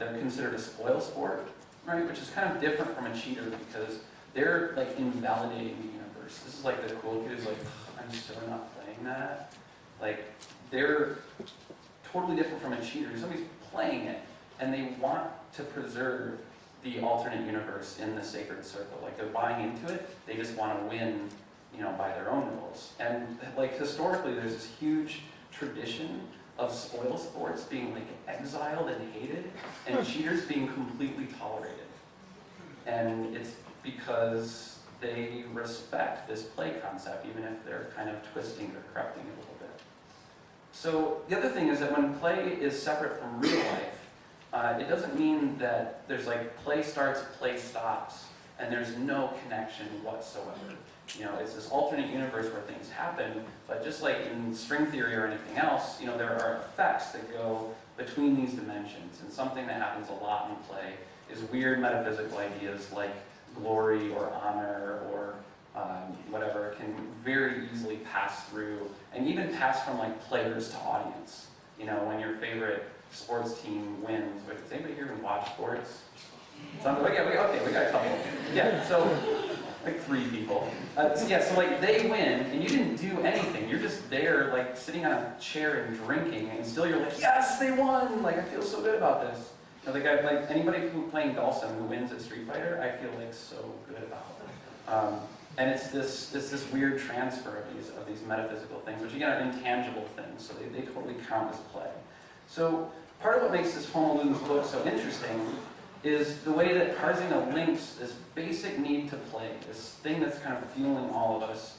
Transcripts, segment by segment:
they're considered a spoil sport, right? Which is kind of different from a cheater because they're like invalidating the universe. This is like the cool kid who's like, I'm so not playing that. Like, they're totally different from a cheater. Somebody's playing it, and they want to preserve the alternate universe in the sacred circle. Like, they're buying into it. They just want to win, you know, by their own rules. And like historically, there's this huge tradition of spoil sports being like exiled and hated, and cheaters being completely tolerated. And it's because they respect this play concept, even if they're kind of twisting or corrupting it a little bit. So the other thing is that when play is separate from real life, it doesn't mean that there's like play starts, play stops, and there's no connection whatsoever. You know, it's this alternate universe where things happen, but just like in string theory or anything else, you know, there are effects that go between these dimensions. And something that happens a lot in play is weird metaphysical ideas like glory or honor or whatever can very easily pass through, and even pass from like players to audience. You know, when your favorite sports team wins. Wait, does anybody here even watch sports? Okay, we got a couple. Yeah, so like 3 people. Yeah, so like they win, and you didn't do anything. You're just there, like sitting on a chair and drinking, and still you're like, yes, they won! Like, I feel so good about this. You know, like anybody who playing Dhalsim who wins at Street Fighter, I feel like so good about it. And it's this weird transfer of these metaphysical things, which again are intangible things, so they totally count as play. So part of what makes this Homo Ludens book so interesting is the way that Harzina links this basic need to play, this thing that's kind of fueling all of us,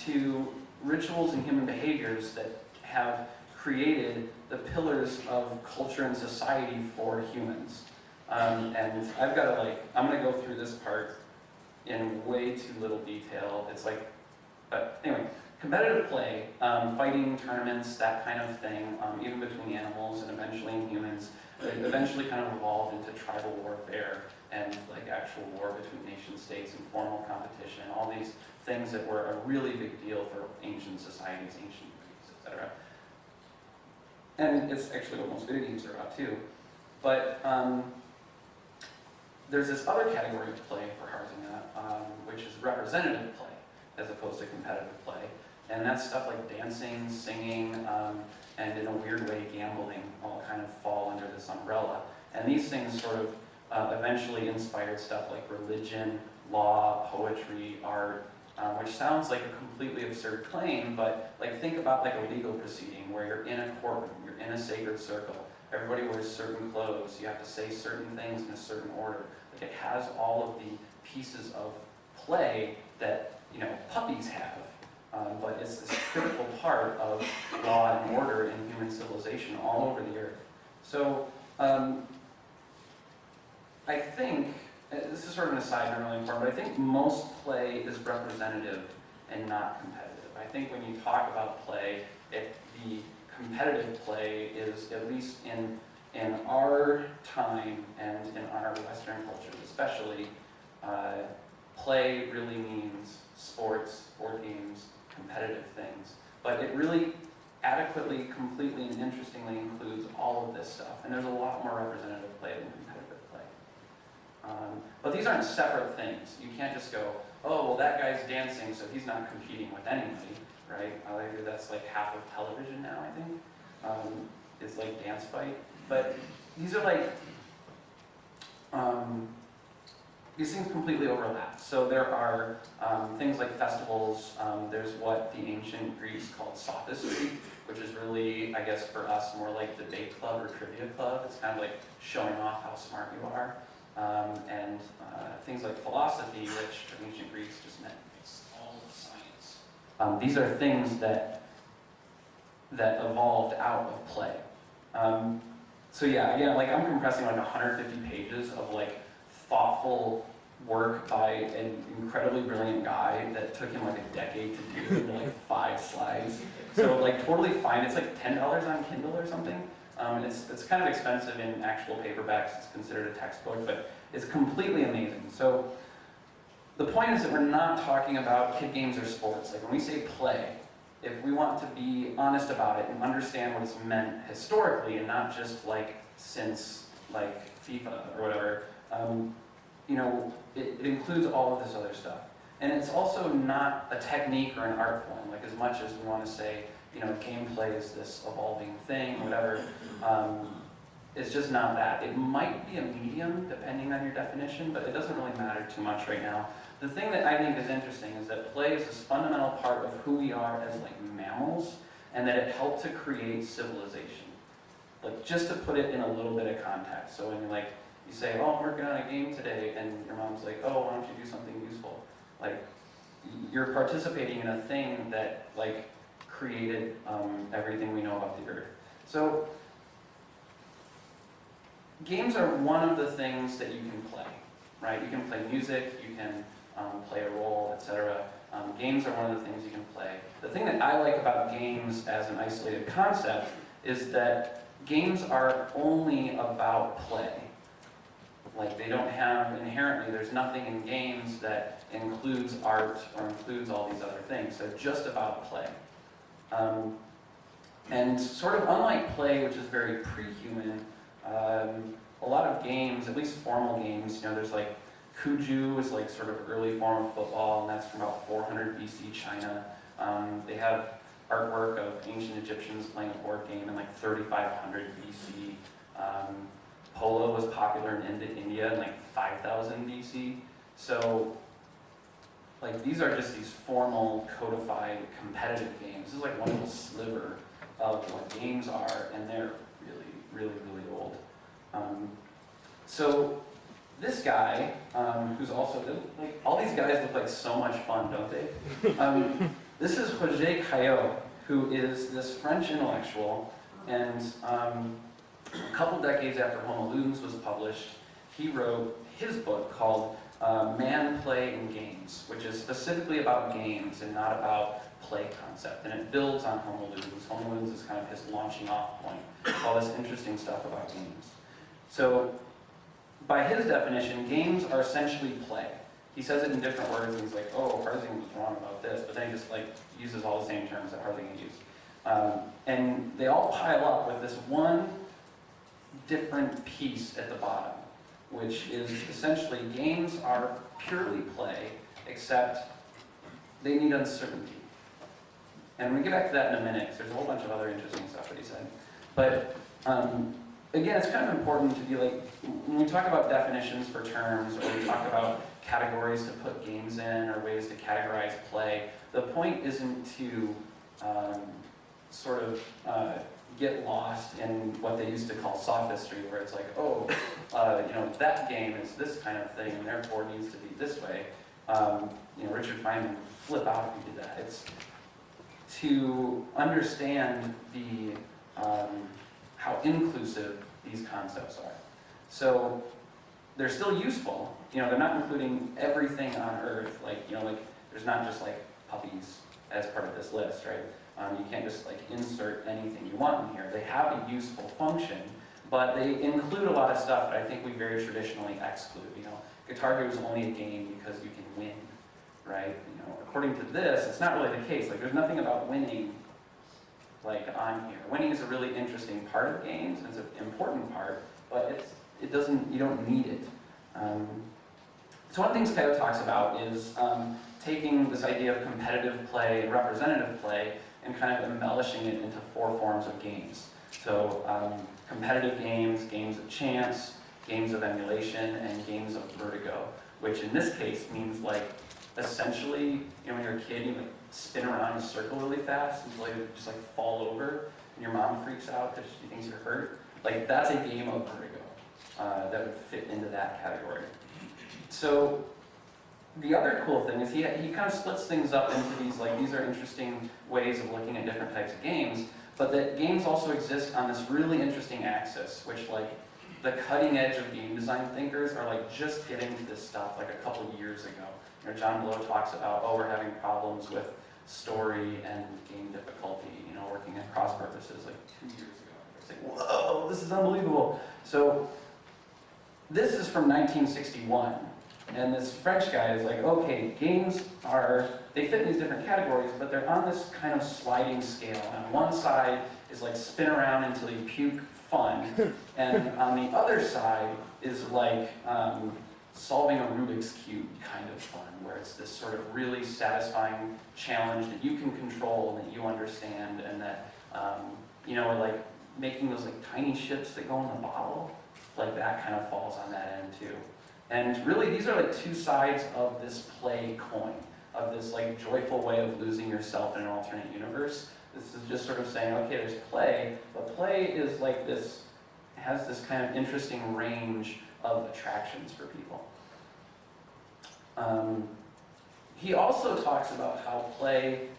to rituals and human behaviors that have created the pillars of culture and society for humans. And I've got to I'm going to go through this part in way too little detail. It's like, but anyway, competitive play, fighting tournaments, that kind of thing, even between animals and eventually in humans, it eventually kind of evolved into tribal warfare and like actual war between nation states and formal competition, all these things that were a really big deal for ancient societies, ancient Greeks, etc. And it's actually what most video games are about too. But there's this other category of play for Harzina, which is representative play, as opposed to competitive play. And that's stuff like dancing, singing, and in a weird way, gambling, all kind of fall under this umbrella. And these things sort of eventually inspired stuff like religion, law, poetry, art, which sounds like a completely absurd claim, but like think about like a legal proceeding where you're in a courtroom, you're in a sacred circle, everybody wears certain clothes, you have to say certain things in a certain order. Like it has all of the pieces of play that, you know, puppies have. But it's this critical part of law and order in human civilization all over the earth. So I think, this is sort of an aside, not really important, but I think most play is representative and not competitive. I think when you talk about play, the competitive play is, at least in our time and in our Western culture especially, play really means sports, board games, competitive things. But it really adequately, completely, and interestingly includes all of this stuff. And there's a lot more representative play than competitive play. But these aren't separate things. You can't just go, oh, well, that guy's dancing, so he's not competing with anybody, right? That's like half of television now, I think. It's like dance fight. But these are like, these things completely overlap. So there are things like festivals. There's what the ancient Greeks called sophistry, which is really, I guess for us, more like debate club or trivia club. It's kind of like showing off how smart you are. And things like philosophy, which for ancient Greeks just meant it's all of science. These are things that evolved out of play. So yeah, again, like I'm compressing like 150 pages of like thoughtful work by an incredibly brilliant guy that took him like a decade to do in like 5 slides. So like totally fine. It's like $10 on Kindle or something. It's kind of expensive in actual paperbacks. It's considered a textbook, but it's completely amazing. So the point is that we're not talking about kid games or sports. Like when we say play, if we want to be honest about it and understand what it's meant historically and not just like since like FIFA or whatever, you know, it includes all of this other stuff. And it's also not a technique or an art form, like as much as we want to say, you know, gameplay is this evolving thing or whatever. It's just not that. It might be a medium, depending on your definition, but it doesn't really matter too much right now. The thing that I think is interesting is that play is this fundamental part of who we are as like mammals, and that it helped to create civilization. Like, just to put it in a little bit of context. So when you're like, you say, oh, I'm working on a game today, and your mom's like, oh, why don't you do something useful? Like, you're participating in a thing that like created everything we know about the Earth. So games are one of the things that you can play, right? You can play music, you can play a role, etc. Games are one of the things you can play. The thing that I like about games as an isolated concept is that games are only about play. Like, they don't have inherently, there's nothing in games that includes art or includes all these other things. They're just about play. And sort of unlike play, which is very pre-human, a lot of games, at least formal games, you know, there's like Kuju is like sort of early form of football, and that's from about 400 BC China. They have artwork of ancient Egyptians playing a board game in like 3500 BC. Polo was popular in India in like 5000 BC. So, like, these are just these formal, codified, competitive games. This is like one little sliver of what games are, and they're really, really, really old. So this guy, who's also, like, all these guys look like so much fun, don't they? This is José Caillot, who is this French intellectual, and a couple decades after Homo Ludens was published, he wrote his book called Man, Play, and Games, which is specifically about games and not about play concept, and it builds on Homo Ludens. Homo Ludens is kind of his launching off point, all this interesting stuff about games. So, by his definition, games are essentially play. He says it in different words, and he's like, oh, Harzinga was wrong about this, but then he just like uses all the same terms that Harzinga used. And they all pile up with this one different piece at the bottom, which is essentially games are purely play, except they need uncertainty. And I'm going to get back to that in a minute, because there's a whole bunch of other interesting stuff that he said. But again, it's kind of important to be like, when we talk about definitions for terms, or we talk about categories to put games in, or ways to categorize play, the point isn't to sort of get lost in what they used to call sophistry, where it's like, oh, you know, that game is this kind of thing, and therefore needs to be this way. You know, Richard Feynman would flip out if he did that. It's to understand the how inclusive these concepts are. So they're still useful. You know, they're not including everything on Earth. Like, you know, like there's not just like puppies as part of this list, right? You can't just like insert anything you want in here. They have a useful function, but they include a lot of stuff that I think we very traditionally exclude. You know, Guitar Hero is only a game because you can win, right? You know, according to this, it's not really the case. Like, there's nothing about winning like on here. Winning is a really interesting part of games, and it's an important part, but it doesn't, you don't need it. So one of the things Caillot talks about is taking this idea of competitive play and representative play and kind of embellishing it into 4 forms of games. So competitive games, games of chance, games of emulation, and games of vertigo, which in this case means like essentially, you know, when you're a kid, you like spin around in a circle really fast until you just like fall over, and your mom freaks out because she thinks you're hurt. Like, that's a game of vertigo that would fit into that category. So the other cool thing is he kind of splits things up into these, like, these are interesting ways of looking at different types of games, but that games also exist on this really interesting axis, which, like, the cutting edge of game design thinkers are like just getting to this stuff like a couple years ago. You know, John Blow talks about, oh, we're having problems with story and game difficulty, you know, working at cross purposes like 2 years ago. It's like, whoa, this is unbelievable. So this is from 1961. And this French guy is like, okay, games are, they fit in these different categories, but they're on this kind of sliding scale. And on one side is like spin around until you puke, fun. And on the other side is like solving a Rubik's Cube kind of fun, where it's this sort of really satisfying challenge that you can control and that you understand, and that, or like making those like tiny ships that go in the bottle, like that kind of falls on that end too. And really, these are like two sides of this play coin, of this like joyful way of losing yourself in an alternate universe. This is just sort of saying, okay, there's play, but play is like this, has this kind of interesting range of attractions for people. He also talks about how play,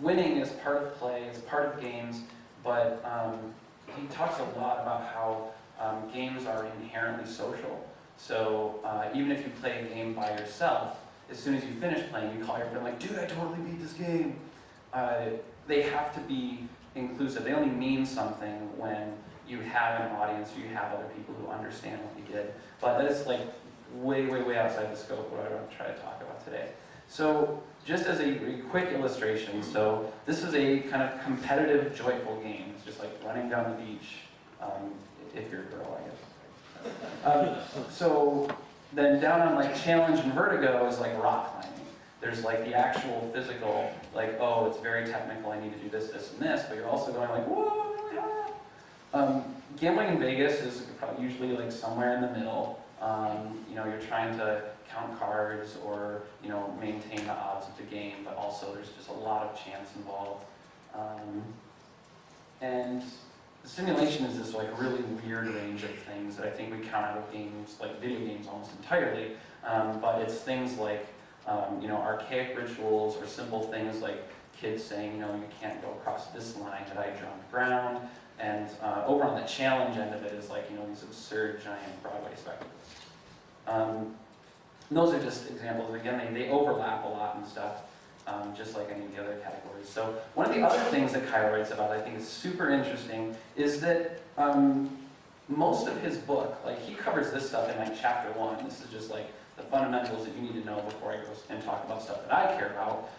winning is part of play, is part of games, but he talks a lot about how games are inherently social. So even if you play a game by yourself, as soon as you finish playing, you call your friend like, dude, I totally beat this game. They have to be inclusive. They only mean something when you have an audience, or you have other people who understand what you did. But that is like way, way, way outside the scope of what I want to try to talk about today. So just as a quick illustration, so this is a kind of competitive, joyful game. It's just like running down the beach, if you're a girl, I guess. So then down on like challenge and vertigo is like rock climbing. There's like the actual physical, like, oh, it's very technical, I need to do this, this, and this, but you're also going like, whoa, really high. Gambling in Vegas is probably usually like somewhere in the middle. You're trying to count cards or, maintain the odds of the game, but also there's just a lot of chance involved. And the simulation is this like really weird range of things that I think we count out of games, like video games almost entirely, but it's things like, archaic rituals or simple things like kids saying, you can't go across this line that I drew on the ground. And over on the challenge end of it is like, these absurd giant Broadway spectacles. Those are just examples. Again, they overlap a lot and stuff, just like any of the other categories. So one of the other things that Kyle writes about I think is super interesting is that most of his book, like he covers this stuff in like chapter 1. This is just like the fundamentals that you need to know before I go and talk about stuff that I care about.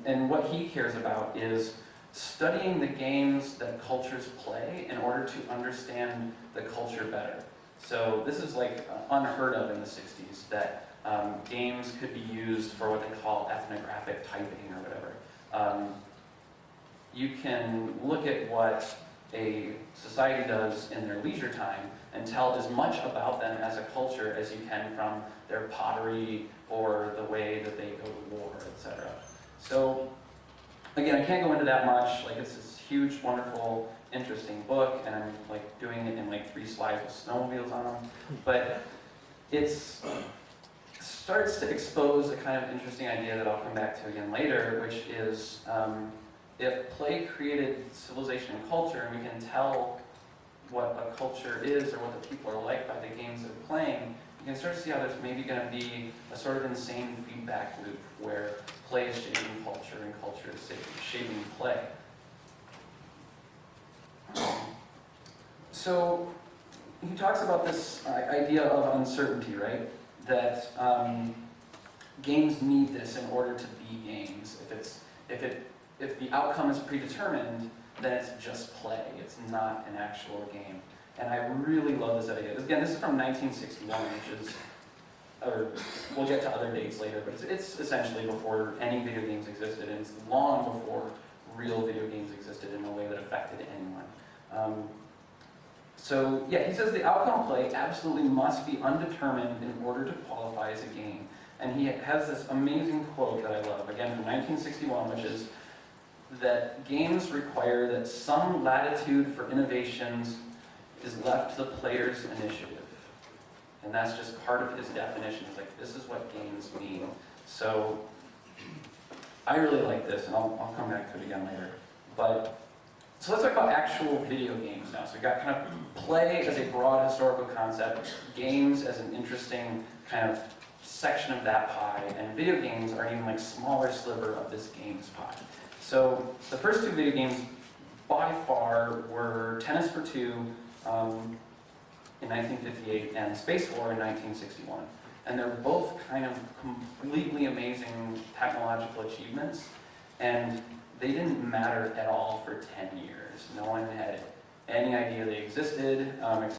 And what he cares about is studying the games that cultures play in order to understand the culture better. So this is like unheard of in the 60s, that games could be used for what they call ethnographic typing or whatever. You can look at what a society does in their leisure time and tell as much about them as a culture as you can from their pottery or the way that they go to war, etc. So again, I can't go into that much. Like, it's this huge, wonderful, interesting book, and I'm like doing it in like 3 slides with snowmobiles on them. But it starts to expose a kind of interesting idea that I'll come back to again later, which is if play created civilization and culture, and we can tell what a culture is or what the people are like by the games they're playing, you can start to see how there's maybe going to be a sort of insane feedback loop where play is shaping culture and culture is shaping play. So he talks about this idea of uncertainty, right? That games need this in order to be games. If the outcome is predetermined, then it's just play. It's not an actual game. And I really love this idea. Again, this is from 1961, which is, or we'll get to other dates later, but it's essentially before any video games existed, and it's long before real video games existed in a way that affected anyone. So yeah, he says the outcome of play absolutely must be undetermined in order to qualify as a game. And he has this amazing quote that I love, again from 1961, which is that games require that some latitude for innovations is left to the player's initiative. And that's just part of his definition. It's like, this is what games mean. So I really like this, and I'll come back to it again later. So let's talk about actual video games now. So we've got kind of play as a broad historical concept, games as an interesting kind of section of that pie, and video games are an even like smaller sliver of this games pie. So the first 2 video games by far were Tennis for Two in 1958 and Space War in 1961. And they're both kind of completely amazing technological achievements, and they didn't matter at all for 10 years. No one had any idea they existed,